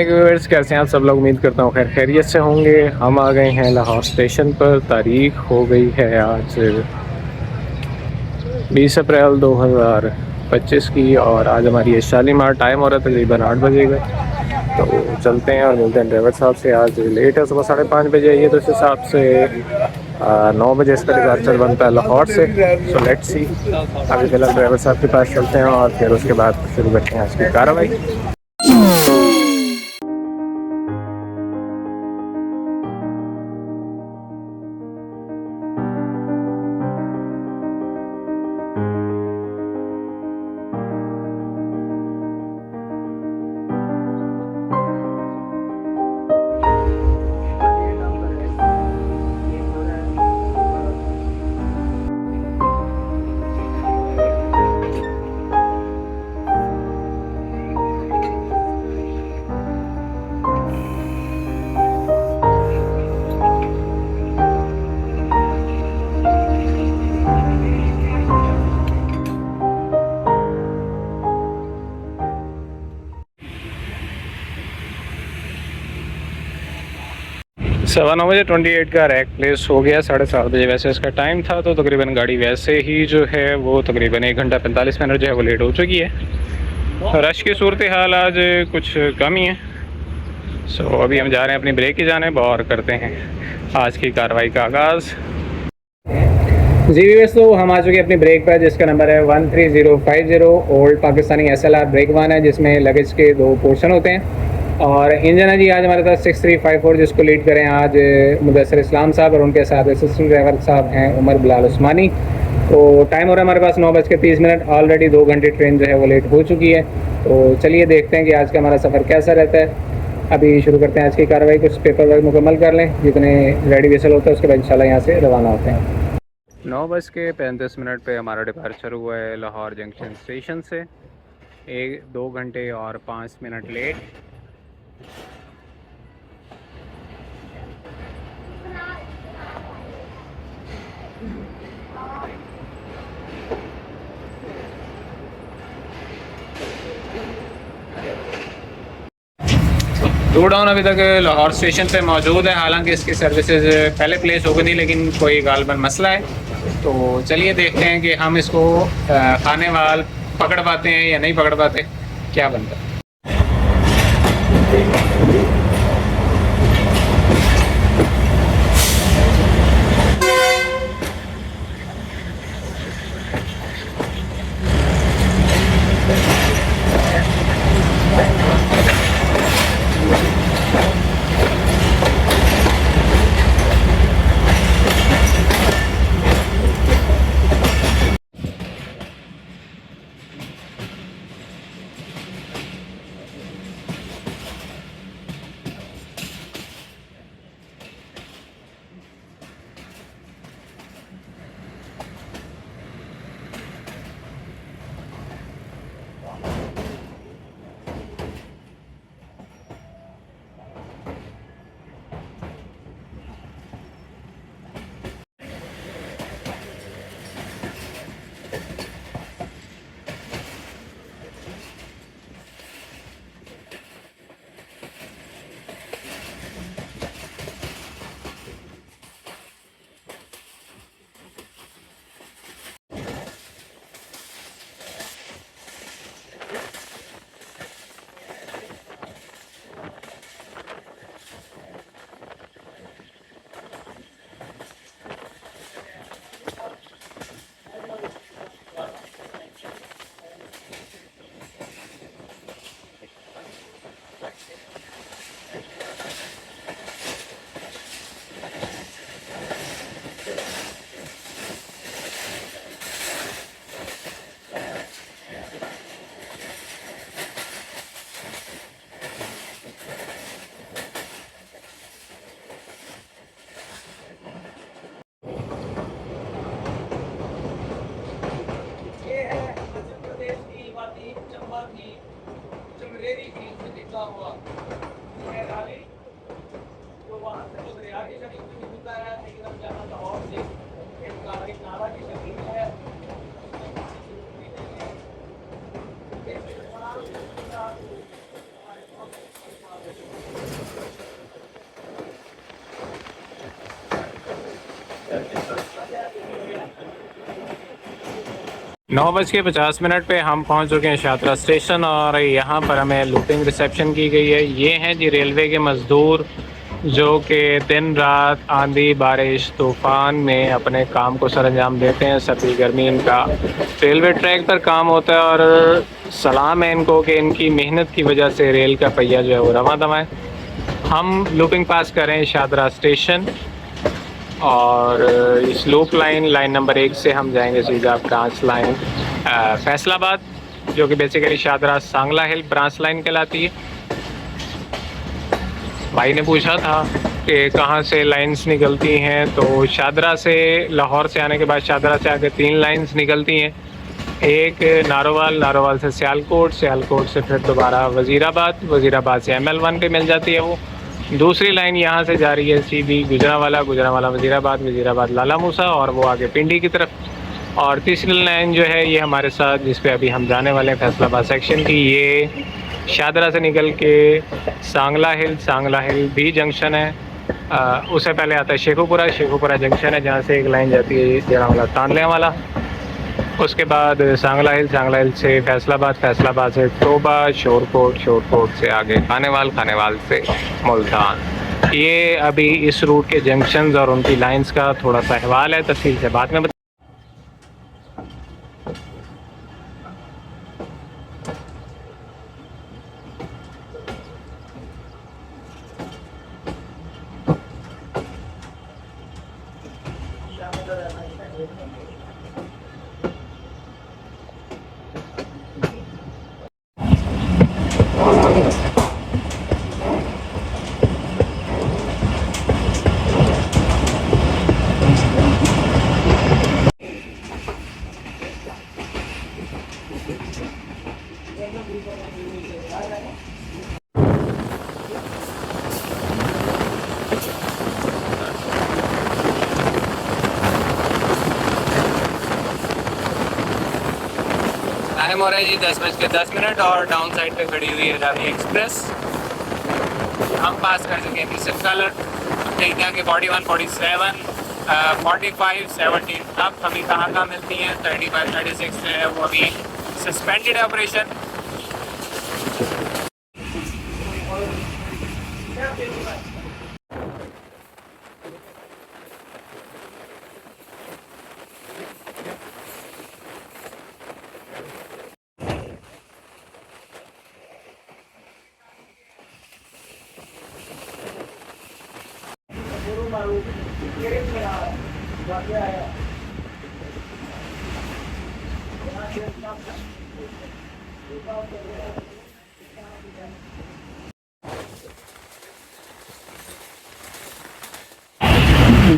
Viewers, कैसे हैं आप सब लोग। उम्मीद करता हूँ खैर खैरियत से होंगे। हम आ गए हैं लाहौर स्टेशन पर। तारीख हो गई है आज 20 अप्रैल 2025 की और आज हमारी ये शालीमार टाइम हो रहा है तकरीबन 8 बजे का। तो चलते हैं और मिलते हैं ड्राइवर साहब से। आज लेट है, सुबह 5:30 बजे आई है, तो इस हिसाब से 9 बजे इसका डिपार्चर बनता है लाहौर से। सो लेट्स सी, अभी फिलहाल ड्राइवर साहब के पास चलते हैं और फिर उसके बाद शुरू करते हैं आज की कार्रवाई। 9:15 28 का रैक प्लेस हो गया। 7:30 बजे वैसे इसका टाइम था, तो तकरीबन गाड़ी वैसे ही जो है वो तकरीबन 1 घंटा 45 मिनट जो है वो लेट हो चुकी है। रश की सूरत हाल आज कुछ कम ही है। सो अभी हम जा रहे हैं अपनी ब्रेक की जानिब और करते हैं आज की कार्रवाई का आगाज़। जी दोस्तों, हम आ चुके हैं अपनी ब्रेक पर, जिसका नंबर है 13050। Old Pakistani SLR brake van है, जिसमें लगेज के 2 पोर्शन होते हैं। और इंजन है जी आज हमारे पास 6354, जिसको लीड करें आज मुदस्सिर इस्लाम साहब, और उनके साथ असिस्टेंट ड्राइवर साहब हैं उमर बिलाल उस्मानी। तो टाइम हो रहा है हमारे पास 9:30। ऑलरेडी 2 घंटे ट्रेन जो है वो लेट हो चुकी है। तो चलिए देखते हैं कि आज का हमारा सफ़र कैसा रहता है। अभी शुरू करते हैं आज की कार्रवाई। कुछ पेपर वर्क मुकम्मल कर लें, जितने रेडी वेसल होता है उसके बाद इंशाल्लाह यहाँ से रवाना होते हैं। 9:35 पे हमारा डिपार्चर हुआ है लाहौर जंक्शन स्टेशन से। 2 घंटे और 5 मिनट लेट। टू डाउन अभी तक लाहौर स्टेशन पे मौजूद है, हालांकि इसकी सर्विसेज पहले प्लेस हो गई थी, लेकिन कोई गालबन मसला है। तो चलिए देखते हैं कि हम इसको खाने वाल पकड़ पाते हैं या नहीं पकड़ पाते, क्या बनता है। 9:50 पे हम पहुंच चुके हैं शात्रा स्टेशन और यहाँ पर हमें लूटिंग रिसेप्शन की गई है। ये हैं जी रेलवे के मज़दूर जो कि दिन रात आंधी बारिश तूफ़ान में अपने काम को सरअंजाम देते हैं। सर्दी गर्मी इनका रेलवे ट्रैक पर काम होता है और सलाम है इनको कि इनकी मेहनत की वजह से रेल का पहिया जो है वो रवां दवां है। हम लूपिंग पास कर रहे हैं शादरा स्टेशन और इस लूप लाइन नंबर 1 से हम जाएंगे सीधा ब्रांच लाइन फैसलाबाद, जो कि बेसिकली शादरा सांगला हिल ब्रांच लाइन कहलाती है। भाई ने पूछा था कि कहाँ से लाइंस निकलती हैं, तो शादरा से लाहौर से आने के बाद शादरा से आगे 3 लाइंस निकलती हैं। एक नारोवाल से सियालकोट से फिर दोबारा वज़ीराबाद से ML1 पे मिल जाती है वो। दूसरी लाइन यहाँ से जा रही है सीधी गुजरांवाला वज़ीराबाद लाला मूसा और वो आगे पिंडी की तरफ। और तीसरी लाइन जो है ये हमारे साथ जिस पे अभी हम जाने वाले हैं फैसलाबाद सेक्शन की, ये शादरा से निकल के सांगला हिल भी जंक्शन है। उससे पहले आता है शेखुपुरा जंक्शन है जहाँ से एक लाइन जाती है जरावाला तानलेवाला। उसके बाद सांगला हिल से फैसलाबाद से तोबा, शोरकोट से आगे खानेवाल से मुल्तान। ये अभी इस रूट के जंक्शंस और उनकी लाइंस का थोड़ा सा अहवाल है, तफसील से बाद में टाइम हो रहा है जी 10:10 और डाउन साइड पे खड़ी हुई है रावी एक्सप्रेस। हम पास कर चुके हैं मिशन कलर। देखते हैं कि 41, 47, 45, 17 अब हमें कहाँ मिलती हैं। 35, 36 है वो अभी सस्पेंडेड है ऑपरेशन।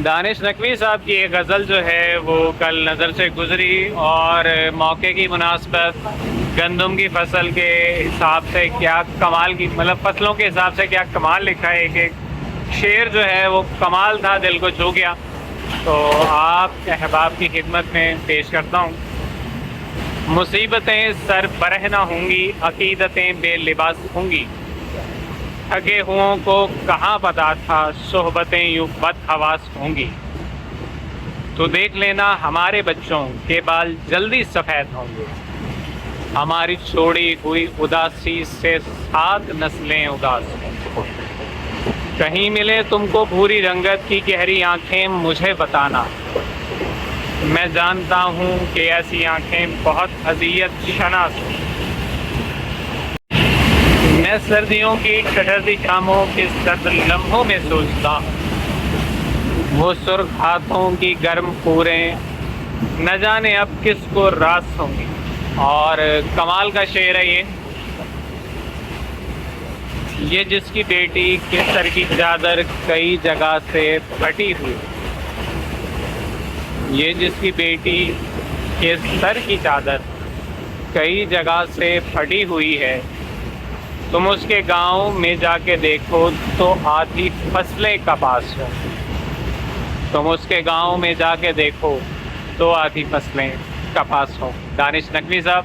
दानिश नकवी साहब की एक गज़ल जो है वो कल नज़र से गुजरी और मौके की मुनासबत गंदम की फसल के हिसाब से क्या कमाल की, मतलब फसलों के हिसाब से क्या कमाल लिखा है। एक शेर जो है वो कमाल था, दिल को छू गया, तो आप अहबाब की खिदमत में पेश करता हूँ। मुसीबतें सर बरहना होंगी, अकीदतें बेलिबास होंगी, ठगे हुओं को कहाँ पता था सोहबतें यूँ बदहवास होंगी। तो देख लेना हमारे बच्चों के बाल जल्दी सफ़ेद होंगे, हमारी छोड़ी हुई उदासी से 7 नस्लें उदास होंगी। कहीं मिले तुमको भूरी रंगत की गहरी आंखें मुझे बताना, मैं जानता हूँ कि ऐसी आंखें बहुत अज़ियत शनास। मैं सर्दियों की ठठरती शामों के सर्द लम्हों में सोचता हूँ, वो सुर्ख हाथों की गर्म पूरें न जाने अब किसको रास होंगी। और कमाल का शेर है ये जिसकी बेटी के सर की चादर कई जगह से फटी हुई, ये जिसकी बेटी के सर की चादर कई जगह से फटी हुई है, तुम उसके गांव में जाके देखो तो आधी फसलें कपास हो। तुम उसके गांव में जाके देखो तो आधी फसलें कपास हो। दानिश नकवी साहब।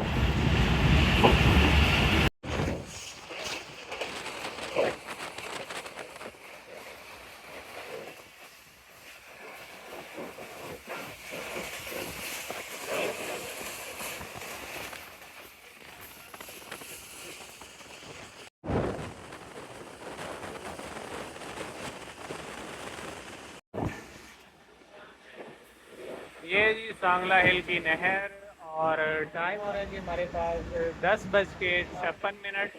सांगला हिल की नहर। और टाइम हो रहा है जी हमारे पास 10:56।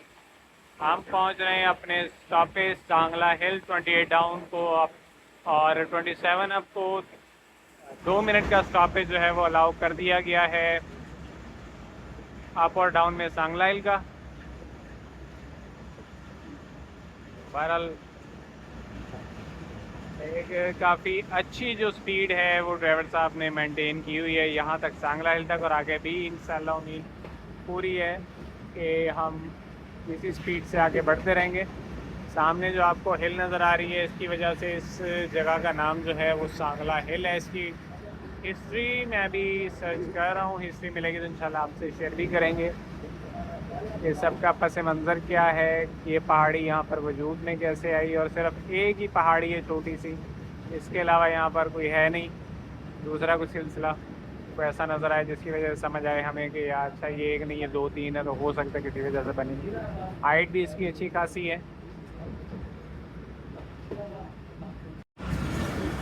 हम पहुंच रहे हैं अपने स्टॉपेज सांगला हिल 28 डाउन को अप, और 27 अप को 2 मिनट का स्टॉपेज जो है वो अलाउ कर दिया गया है अप और डाउन में सांगला हिल का। बहरहाल एक काफ़ी अच्छी जो स्पीड है वो ड्राइवर साहब ने मेंटेन की हुई है यहाँ तक सांगला हिल तक, और आगे भी इंशाल्लाह उम्मीद पूरी है कि हम इसी स्पीड से आगे बढ़ते रहेंगे। सामने जो आपको हिल नज़र आ रही है इसकी वजह से इस जगह का नाम जो है वो सांगला हिल है। इसकी हिस्ट्री मैं अभी सर्च कर रहा हूँ, हिस्ट्री मिलेगी तो इंशाल्लाह आपसे शेयर भी करेंगे। ये सब का पस मंज़र क्या है, ये पहाड़ी यहाँ पर वजूद में कैसे आई, और सिर्फ एक ही पहाड़ी है छोटी सी, इसके अलावा यहाँ पर कोई है नहीं दूसरा कुछ सिलसिला कोई ऐसा नज़र आए जिसकी वजह से समझ आए हमें कि यार अच्छा ये एक नहीं है 2-3 है, तो हो सकता है किसी वजह से बनी। हाइट भी इसकी अच्छी खासी है।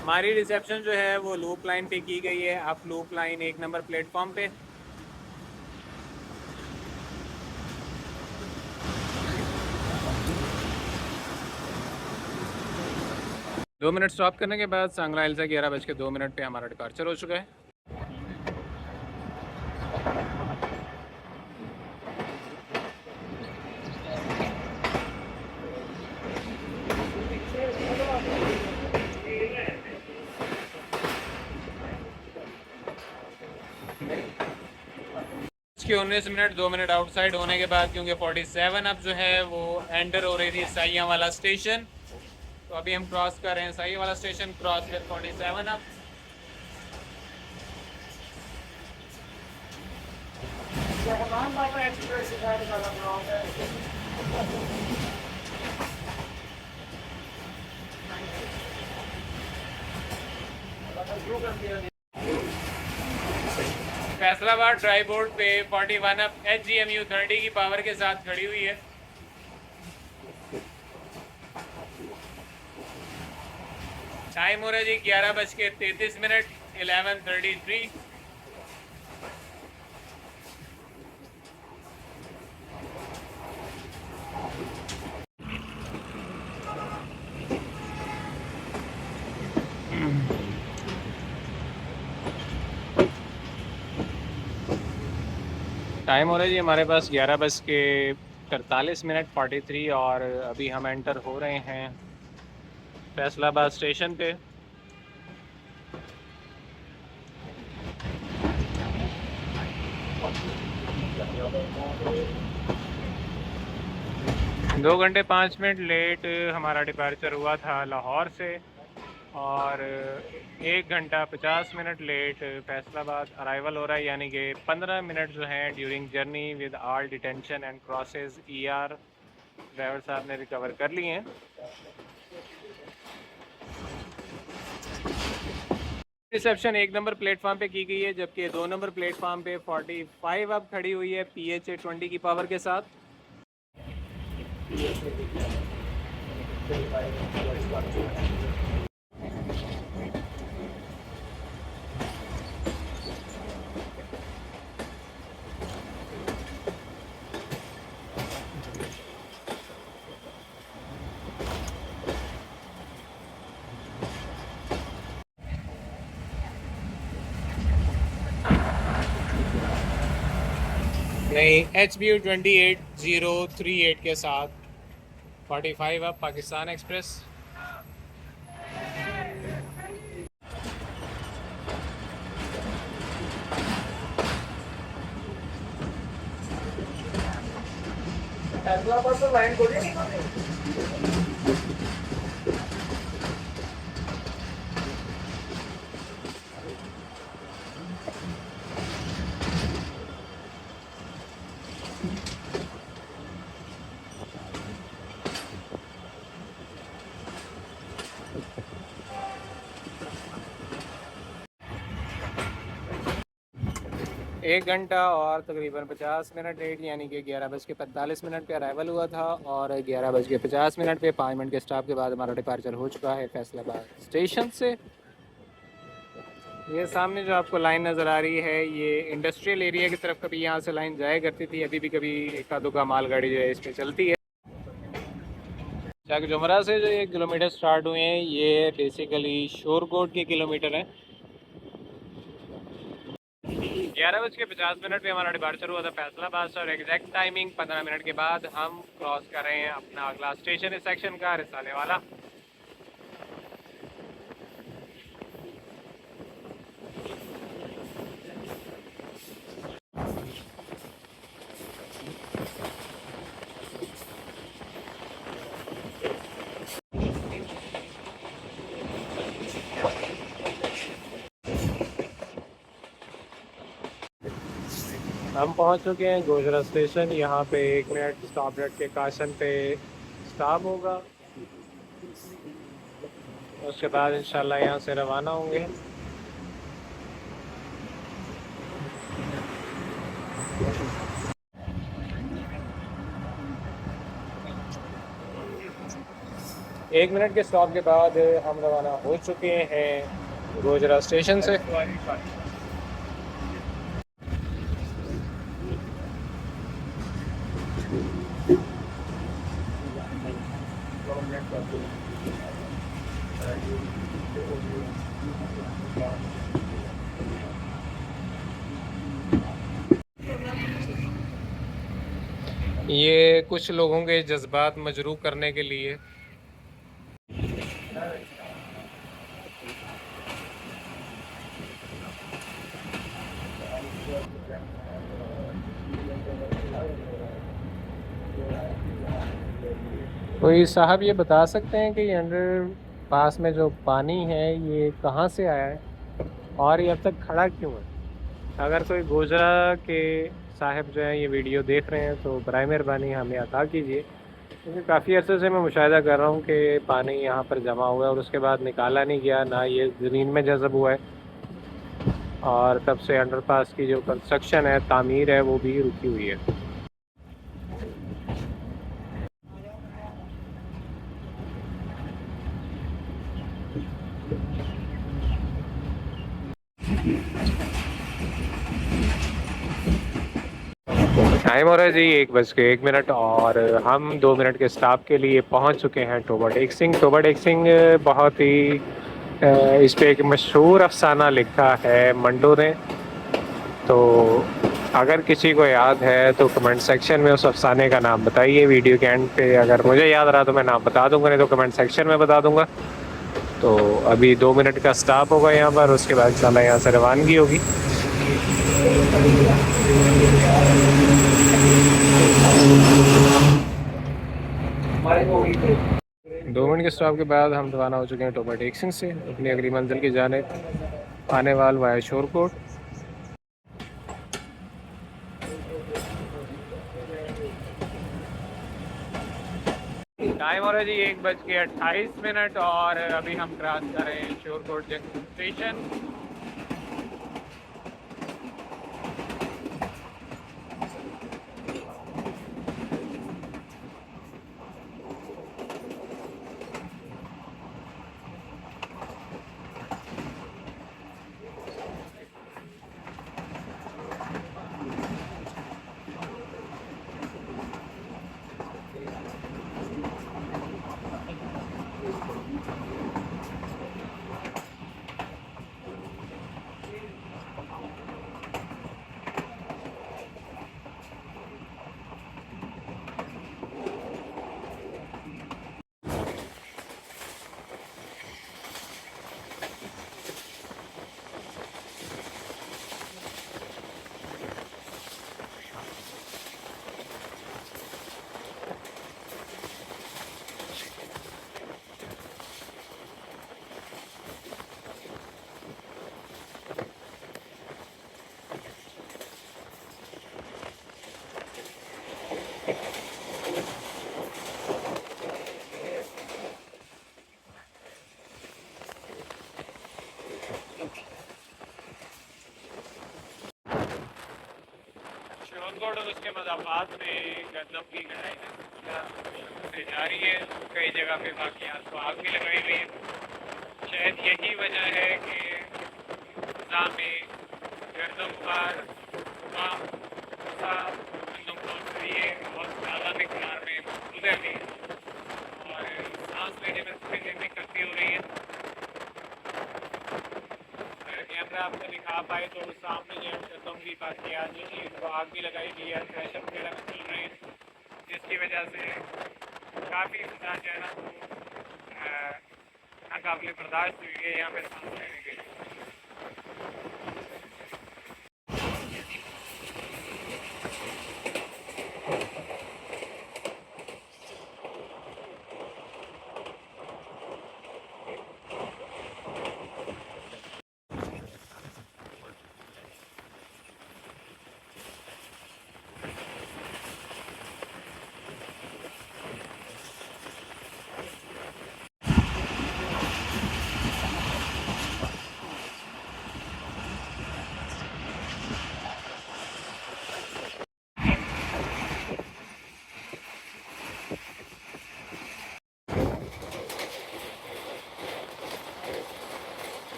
हमारी रिसेप्शन जो है वो लूप लाइन पे की गई है, आप लूप लाइन 1 नंबर प्लेटफॉर्म पे। दो मिनट स्टॉप करने के बाद सांगला हिल से 11:02 पे हमारा डिपार्चर हो चुका है। इसके 19 मिनट 2 मिनट आउटसाइड होने के बाद, क्योंकि 47 अब जो है वो एंटर हो रही थी साइया वाला स्टेशन, तो अभी हम क्रॉस कर रहे हैं साइया वाला स्टेशन, क्रॉस विद 47 अब। फैसलाबाद ड्राई बोर्ड पे 41 अब HGMU 30 की पावर के साथ खड़ी हुई है। टाइम हो रहा है जी 11:33 11:33। टाइम हो रहा है जी हमारे पास 11:43 43, और अभी हम एंटर हो रहे हैं फैसलाबाद स्टेशन पे। दो घंटे 5 मिनट लेट हमारा डिपार्चर हुआ था लाहौर से, और 1 घंटा 50 मिनट लेट फैसलाबाद अराइवल हो रहा है, यानी कि 15 मिनट जो हैं during journey with all detention and crosses ER driver साहब ने रिकवर कर लिए हैं। रिसेप्शन 1 नंबर प्लेटफॉर्म पे की गई है, जबकि 2 नंबर प्लेटफॉर्म पे 45 अब खड़ी हुई है PHA 20 की पावर के साथ। नहीं, HBU 28038 के साथ 45 अब पाकिस्तान एक्सप्रेस। एक घंटा और तकरीबन 50 मिनट लेट, यानी कि 11:45 पे अराइवल हुआ था, और 11:50 पे 5 मिनट के स्टॉप के बाद हमारा डिपार्चर हो चुका है फैसलाबाद स्टेशन से। ये सामने जो आपको लाइन नज़र आ रही है ये इंडस्ट्रियल एरिया की तरफ कभी यहाँ से लाइन जाया करती थी, अभी भी कभी एका दुका मालगाड़ी जो है इस पर चलती है। चाक जुमरा से जो 1 किलोमीटर स्टार्ट हुए हैं ये बेसिकली शोरकोट के किलोमीटर हैं। 11:50 पे हमारा डिपार्चर हुआ था फैसलाबाद से और एग्जैक्ट टाइमिंग 15 मिनट के बाद हम क्रॉस कर रहे हैं अपना अगला स्टेशन इस सेक्शन का, रिसाले वाला। हम पहुंच चुके हैं गोजरा स्टेशन। यहाँ पे 1 मिनट स्टॉप रेट के काशन पे स्टॉप होगा, उसके बाद इंशाल्लाह यहाँ से रवाना होंगे। एक मिनट के स्टॉप के बाद हम रवाना हो चुके हैं गोजरा स्टेशन से। ये कुछ लोगों के जज्बात मजरूह करने के लिए कोई साहब ये बता सकते हैं कि ये अंडर पास में जो पानी है ये कहाँ से आया है और ये अब तक खड़ा क्यों है? अगर कोई गोजरा के साहब जो हैं ये वीडियो देख रहे हैं तो बराए मेहरबानी हमें अता कीजिए, क्योंकि काफ़ी अर्से से मैं मुशाहिदा कर रहा हूँ कि पानी यहाँ पर जमा हुआ है और उसके बाद निकाला नहीं गया, ना ये ज़मीन में जज़ब हुआ है और तब से अंडरपास की जो कंस्ट्रक्शन है, तामीर है, वो भी रुकी हुई है। टाइम हो रहा है जी 1:01 और हम 2 मिनट के स्टॉप के लिए पहुंच चुके हैं टोबा टेक सिंह। टोबा टेक सिंह बहुत ही इस पे एक मशहूर अफसाना लिखा है मंडो ने, तो अगर किसी को याद है तो कमेंट सेक्शन में उस अफसाने का नाम बताइए। वीडियो के एंड पे अगर मुझे याद रहा तो मैं नाम बता दूंगा, नहीं तो कमेंट सेक्शन में बता दूंगा। तो अभी 2 मिनट का स्टॉप होगा यहाँ पर, उसके बाद इंशाल्लाह यहाँ से रवानगी होगी। 2 मिनट के स्टॉप के बाद हम रवाना हो चुके हैं टोबा टेक सिंह से अपनी अगली मंजिल की जानिब आने वाल वाया शोरकोट। टाइम हो रहा है जी 1:28 और अभी हम क्रॉस कर रहे हैं शोरकोट जंक्शन स्टेशन। शोरकोट और उसके मज़ाफ़ात में गंदम की कढ़ाई जारी है, कई जगह पे बाकी आग भी लगाई हुई है। शायद यही वजह है कि निज़ामी गर्दमबार बहुत ज़्यादा मिकदार में मौजूद है अभी, और सांस लेने में थोड़ी देर दिक्कत हो रही है। अगर कैमरा आपको दिखा पाए तो सामने जो है गर्दम की बाकी आज जो आग भी लगाई गई है, प्रेशर वगैरह में चल रहे हैं, जिसकी वजह से काफ़ी ज़्यादा जो है ना नाकाबिले बर्दाश्त हुई है यहाँ पे सांस लेने के लिए।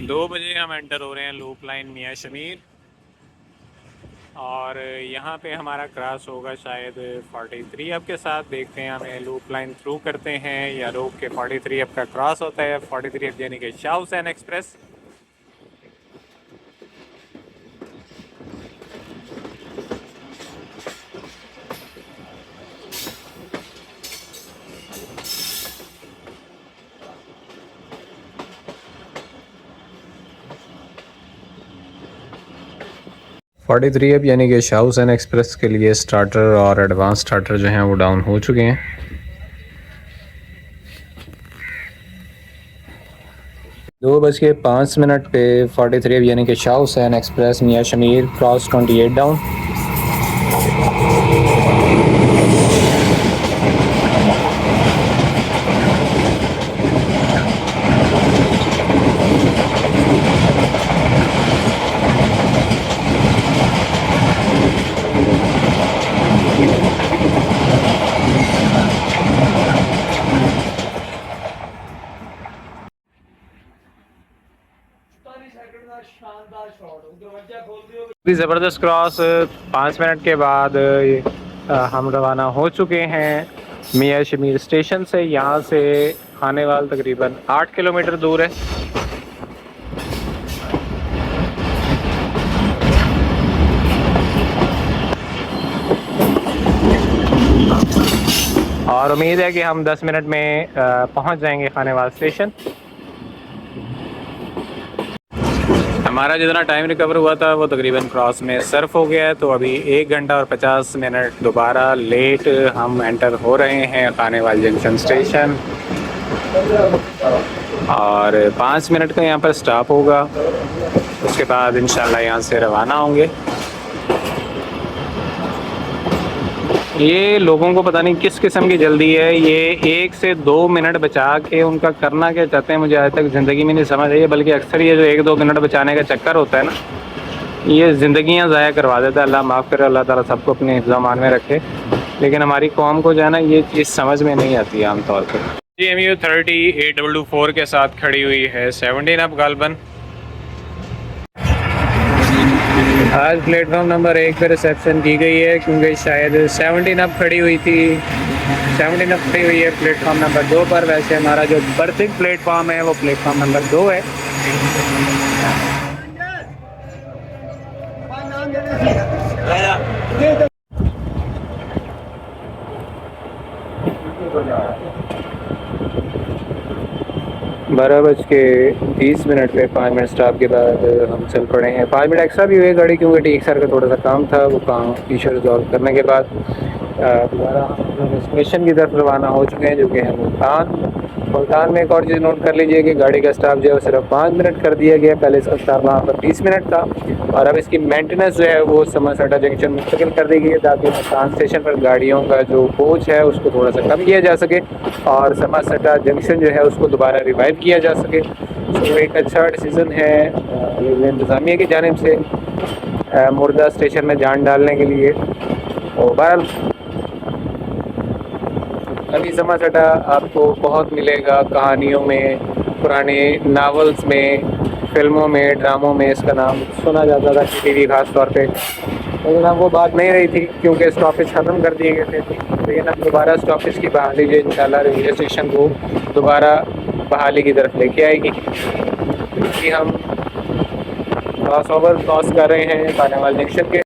दो बजे हम एंटर हो रहे हैं लूप लाइन मियाँ शमीर, और यहाँ पे हमारा क्रॉस होगा शायद 43 अब के साथ। देखते हैं हमें लूप लाइन थ्रू करते हैं या रोक के 43 अब का क्रॉस होता है। 43 अब यानी कि Shah Hussain express. Forty three अब यानी कि शाह हुसैन एक्सप्रेस के लिए स्टार्टर और एडवांस स्टार्टर जो हैं वो डाउन हो चुके हैं। 2:05 पे 43 अब यानी कि शाह हुसैन एक्सप्रेस मियाँ शमीर क्रॉस 28 डाउन। ज़बरदस्त क्रॉस 5 मिनट के बाद हम रवाना हो चुके हैं मियाँ शमीर स्टेशन से। यहाँ से खानेवाल तकरीबन 8 किलोमीटर दूर है। और उम्मीद है कि हम 10 मिनट में पहुँच जाएंगे खानेवाल स्टेशन। हमारा जितना टाइम रिकवर हुआ था वो तकरीबन क्रॉस में सर्फ हो गया है, तो अभी 1 घंटा और 50 मिनट दोबारा लेट हम एंटर हो रहे हैं खानेवाल जंक्शन स्टेशन, और 5 मिनट का यहाँ पर स्टॉप होगा। उसके बाद इंशाल्लाह यहाँ से रवाना होंगे। ये लोगों को पता नहीं किस किस्म की जल्दी है, ये 1 से 2 मिनट बचा के उनका करना क्या चाहते हैं मुझे आज तक ज़िंदगी में नहीं समझ आई है। बल्कि अक्सर ये जो 1-2 मिनट बचाने का चक्कर होता है ना, ये ज़िंदगियां ज़ाया करवा देता है। अल्लाह माफ़ करे, अल्लाह ताला सबको अपने हिफ्ज़-ओ-अमान में रखे। लेकिन हमारी कौम को जो है ना ये चीज़ समझ में नहीं आती है आमतौर पर। GMU 30 8224 के साथ खड़ी हुई है 17 अब गालबन। आज प्लेटफॉर्म नंबर 1 पर रिसेप्शन की गई है क्योंकि शायद 17 अब खड़ी हुई थी। 17 अब खड़ी हुई है प्लेटफॉर्म नंबर 2 पर। वैसे हमारा जो बर्थिंग प्लेटफॉर्म है वो प्लेटफॉर्म नंबर 2 है। बारह बज के 30 मिनट पे 5 मिनट स्टॉप के बाद हम चल पड़े हैं। 5 मिनट एक्स्ट्रा भी हुए गाड़ी क्योंकि ठीक सर का थोड़ा सा काम था, वो काम इशू रिजॉल्व करने के बाद दोबारा हम स्टेशन की तरफ रवाना हो चुके हैं जो कि है मुल्तान में। एक और चीज़ नोट कर लीजिए कि गाड़ी का स्टॉप जो है सिर्फ 5 मिनट कर दिया गया। पहले इसका स्टॉप वहाँ पर 20 मिनट था, और अब इसकी मेंटेनेंस जो है वो समरसटा जंक्शन मुंतकिल कर दी गई है ताकि मुल्तान स्टेशन पर गाड़ियों का जो बोझ है उसको थोड़ा सा कम किया जा सके और समरसटा जंक्शन जो है उसको दोबारा रिवाइव किया जा सके। तो एक अच्छा डिसीज़न है इंतज़ामिया की जानिब से मुर्दा स्टेशन में जान डालने के लिए। और बहरहाल अभी समा सटा आपको बहुत मिलेगा कहानियों में, पुराने नावल्स में, फिल्मों में, ड्रामों में इसका नाम सुना जाता था टीवी खास तौर पे। लेकिन अब वो बात नहीं रही थी क्योंकि स्टॉपेज ख़त्म कर दिए गए थे। लेकिन अब दोबारा स्टॉपेज की बहाली जो इंशाल्लाह रेलवे स्टेशन को दोबारा बहाली की तरफ लेके आएगी। कि हम क्रॉस ओवर क्रॉस कर रहे हैं पानेवाल जंक्शन के।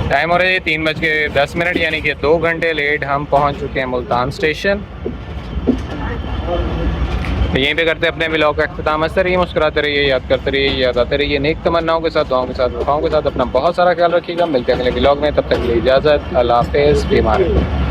टाइम हो रहा है 3:10, यानी कि 2 घंटे लेट हम पहुंच चुके हैं मुल्तान स्टेशन। तो यहीं पे करते हैं अपने व्लॉग का अख्ताम। हंसते रहिए, मुस्कुराते रहिए, याद करते रहिए, याद आते रहिए, नेक तमन्नाओं के साथ, दुआओं के साथ, वफाओं के साथ। अपना बहुत सारा ख्याल रखिएगा। मिलते हैं अगले व्लॉग में, तब तक के लिए इजाज़त। अल्लाह हाफ़िज़। बीमार